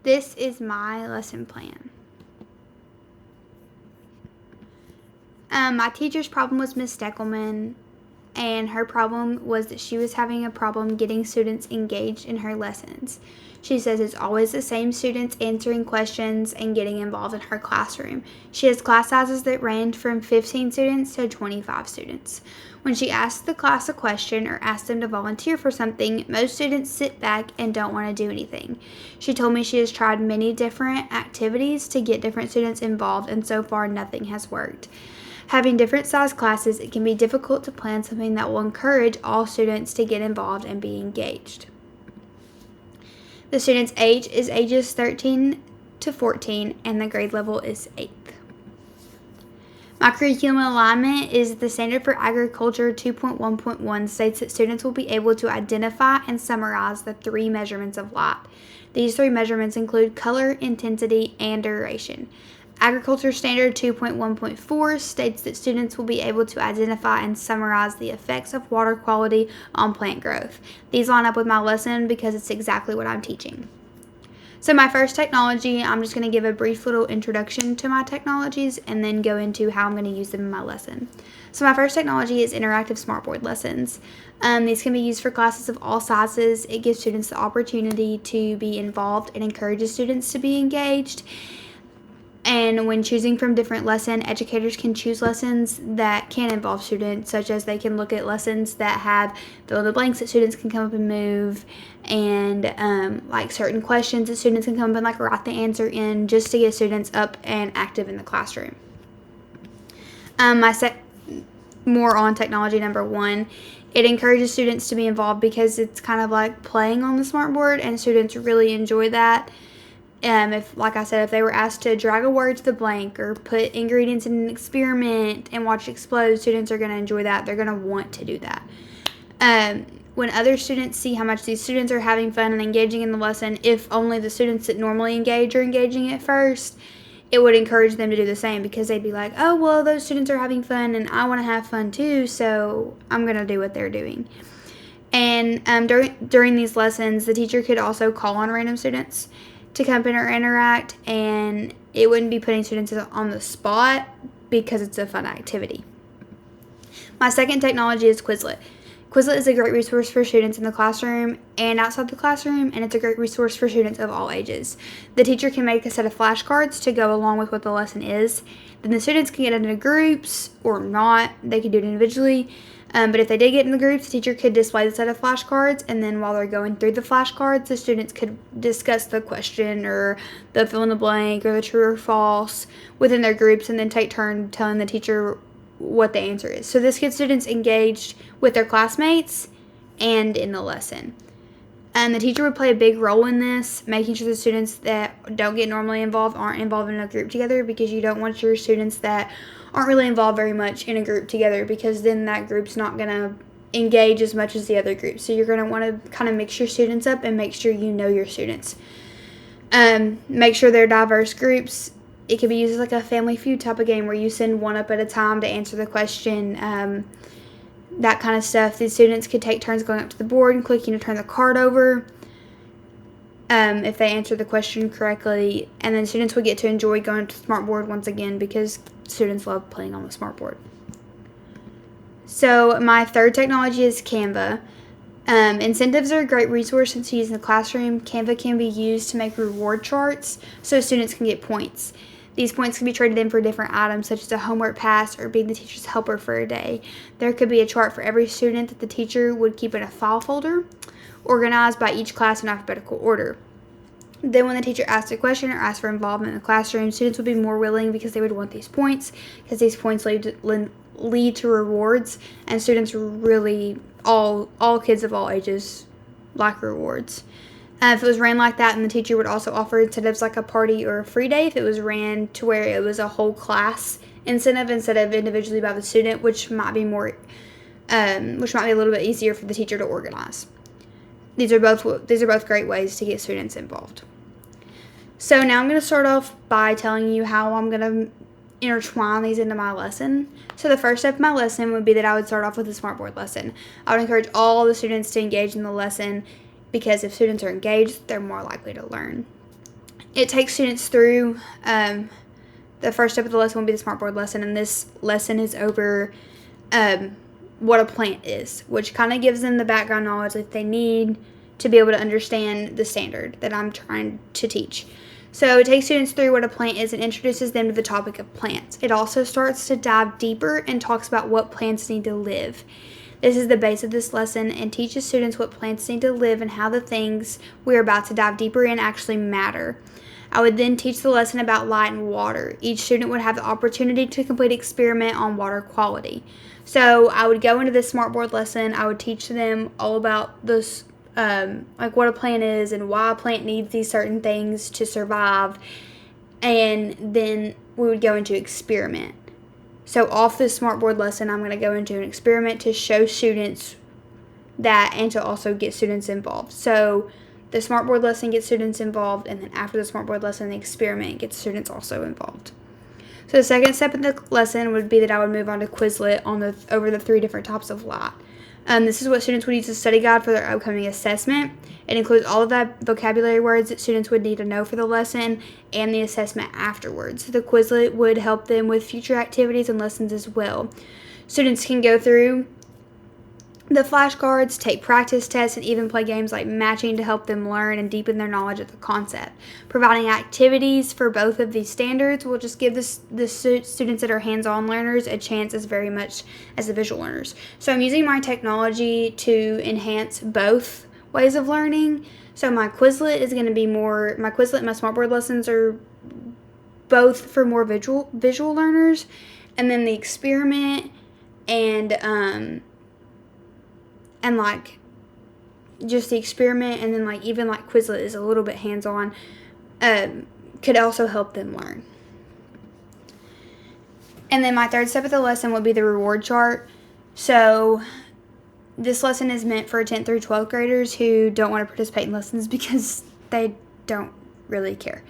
This is my lesson plan. My teacher's problem was Miss Steckelman, and her problem was that she was having a problem getting students engaged in her lessons. She says it's always the same students answering questions and getting involved in her classroom. She has class sizes that range from 15 students to 25 students. When she asks the class a question or asks them to volunteer for something, most students sit back and don't want to do anything. She told me she has tried many different activities to get different students involved, and so far nothing has worked. Having different size classes, it can be difficult to plan something that will encourage all students to get involved and be engaged. The student's age is ages 13 to 14, and the grade level is 8th. My curriculum alignment is the Standard for Agriculture 2.1.1 states that students will be able to identify and summarize the 3 measurements of light. These 3 measurements include color, intensity, and duration. Agriculture Standard 2.1.4 states that students will be able to identify and summarize the effects of water quality on plant growth. These line up with my lesson because it's exactly what I'm teaching. So my first technology, I'm just going to give a brief little introduction to my technologies and then go into how I'm going to use them in my lesson. So my first technology is interactive smartboard lessons. These can be used for classes of all sizes. It gives students the opportunity to be involved and encourages students to be engaged. And when choosing from different lesson, educators can choose lessons that can involve students, such as they can look at lessons that have fill in the blanks that students can come up and move, and like certain questions that students can come up and like write the answer in, just to get students up and active in the classroom. More on technology number 1. It encourages students to be involved because it's kind of like playing on the smartboard, and students really enjoy that. If they were asked to drag a word to the blank or put ingredients in an experiment and watch it explode, students are going to enjoy that. They're going to want to do that. When other students see how much these students are having fun and engaging in the lesson, if only the students that normally engage are engaging at first, it would encourage them to do the same, because they'd be like, oh, well, those students are having fun and I want to have fun too, so I'm going to do what they're doing. And during these lessons, the teacher could also call on random students to come in or interact, and it wouldn't be putting students on the spot because it's a fun activity. My second technology is Quizlet. Quizlet is a great resource for students in the classroom and outside the classroom, and it's a great resource for students of all ages. The teacher can make a set of flashcards to go along with what the lesson is. Then the students can get into groups or not. They can do it individually. But if they did get in the groups, the teacher could display the set of flashcards, and then while they're going through the flashcards, the students could discuss the question or the fill in the blank or the true or false within their groups, and then take turn telling the teacher what the answer is. So this gets students engaged with their classmates and in the lesson. And the teacher would play a big role in this, making sure the students that don't get normally involved aren't involved in a group together, because you don't want your students that aren't really involved very much in a group together, because then that group's not going to engage as much as the other group. So you're going to want to kind of mix your students up and make sure you know your students. Make sure they're diverse groups. It could be used as like a Family Feud type of game where you send one up at a time to answer the question, that kind of stuff. The students could take turns going up to the board and clicking to turn the card over if they answer the question correctly. And then students would get to enjoy going to the smartboard once again, because students love playing on the smartboard. So my third technology is Canva. Incentives are a great resource to use in the classroom. Canva can be used to make reward charts so students can get points. These points can be traded in for different items, such as a homework pass or being the teacher's helper for a day. There could be a chart for every student that the teacher would keep in a file folder, organized by each class in alphabetical order. Then when the teacher asked a question or asked for involvement in the classroom, students would be more willing because they would want these points, because these points lead to rewards, and students really, all kids of all ages like rewards. If it was ran like that, and the teacher would also offer incentives like a party or a free day if it was ran to where it was a whole class incentive instead of individually by the student, which might be a little bit easier for the teacher to organize. These are both great ways to get students involved. So now I'm going to start off by telling you how I'm going to intertwine these into my lesson. So the first step of my lesson would be that I would start off with a smartboard lesson. I would encourage all the students to engage in the lesson, because if students are engaged, they're more likely to learn. it takes students through the first step of the lesson will be the smartboard lesson, and this lesson is over what a plant is, which kind of gives them the background knowledge that they need to be able to understand the standard that I'm trying to teach. So it takes students through what a plant is and introduces them to the topic of plants. It also starts to dive deeper and talks about what plants need to live. This is the base of this lesson and teaches students what plants need to live and how the things we're about to dive deeper in actually matter. I would then teach the lesson about light and water. Each student would have the opportunity to complete an experiment on water quality. So I would go into this smartboard lesson. I would teach them all about this, like what a plant is and why a plant needs these certain things to survive. And then we would go into experiment. So off this smartboard lesson, I'm going to go into an experiment to show students that and to also get students involved. So the smartboard lesson gets students involved, and then after the smartboard lesson, the experiment gets students also involved. So the second step of the lesson would be that I would move on to Quizlet over the 3 different types of light. This is what students would use as a study guide for their upcoming assessment. It includes all of the vocabulary words that students would need to know for the lesson and the assessment afterwards. The Quizlet would help them with future activities and lessons as well. Students can go through the flashcards, take practice tests, and even play games like matching to help them learn and deepen their knowledge of the concept. Providing activities for both of these standards will just give the students that are hands-on learners a chance as very much as the visual learners. So I'm using my technology to enhance both ways of learning. So my Quizlet is going to be my Quizlet and my smartboard lessons are both for more visual learners. And then the experiment and like just the experiment and then like even like Quizlet is a little bit hands-on, could also help them learn. And then my third step of the lesson would be the reward chart. So this lesson is meant for 10th through 12th graders who don't want to participate in lessons because they don't really care.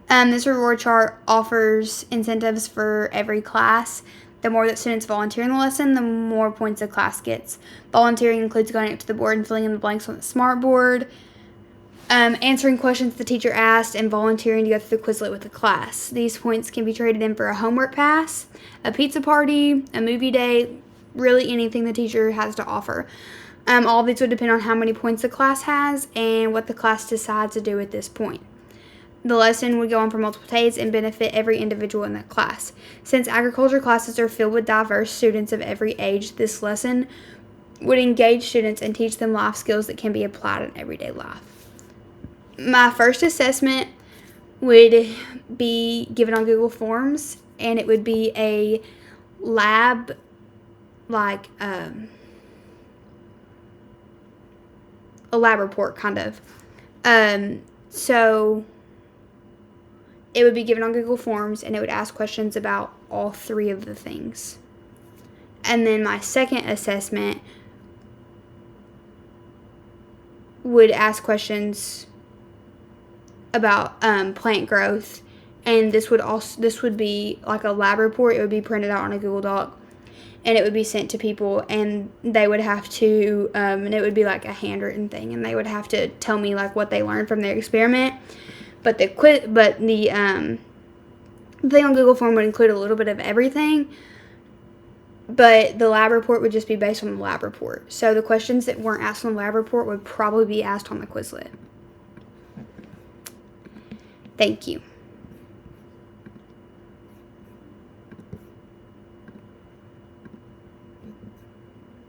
This reward chart offers incentives for every class. The more that students volunteer in the lesson, the more points the class gets. Volunteering includes going up to the board and filling in the blanks on the smartboard, answering questions the teacher asked, and volunteering to go through the Quizlet with the class. These points can be traded in for a homework pass, a pizza party, a movie day, really anything the teacher has to offer. All of these would depend on how many points the class has and what the class decides to do at this point. The lesson would go on for multiple days and benefit every individual in the class. Since agriculture classes are filled with diverse students of every age, this lesson would engage students and teach them life skills that can be applied in everyday life. My first assessment would be given on Google Forms, and it would be a lab, like a lab report, kind of. So it would be given on Google Forms, and it would ask questions about all 3 of the things. And then my second assessment would ask questions about plant growth, and this would be like a lab report. It would be printed out on a Google Doc, and it would be sent to people, and they would have to, and it would be like a handwritten thing, and they would have to tell me like what they learned from their experiment. But the thing on Google Form would include a little bit of everything, but the lab report would just be based on the lab report. So the questions that weren't asked on the lab report would probably be asked on the Quizlet. Thank you.